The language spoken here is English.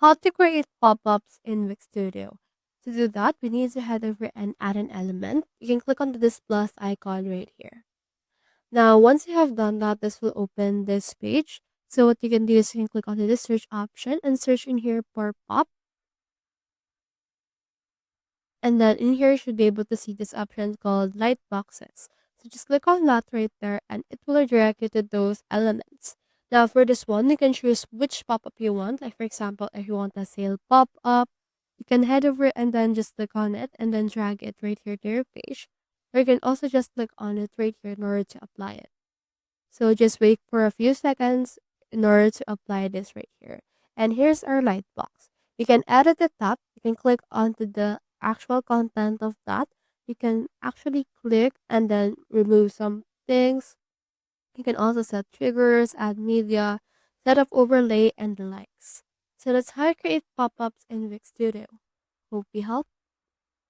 How to create pop-ups in Wix Studio. To do that, we need to head over and add an element. You can click on this plus icon right here. Now, once you have done that, this will open this page. So what you can do is you can click on the search option and search in here for pop. And then in here, you should be able to see this option called light boxes. So just click on that right there and it will redirect you to those elements. Now for this one, you can choose which pop-up you want. Like for example, if you want a sale pop-up, you can head over and then just click on it and then drag it right here to your page. Or you can also just click on it right here in order to apply it. So just wait for a few seconds in order to apply this right here. And here's our light box. You can edit the top. You can click onto the actual content of that. You can actually click and then remove some things. You can also set triggers, add media, set up overlay, and the likes. So that's how I create pop-ups in Wix Studio. Hope we helped.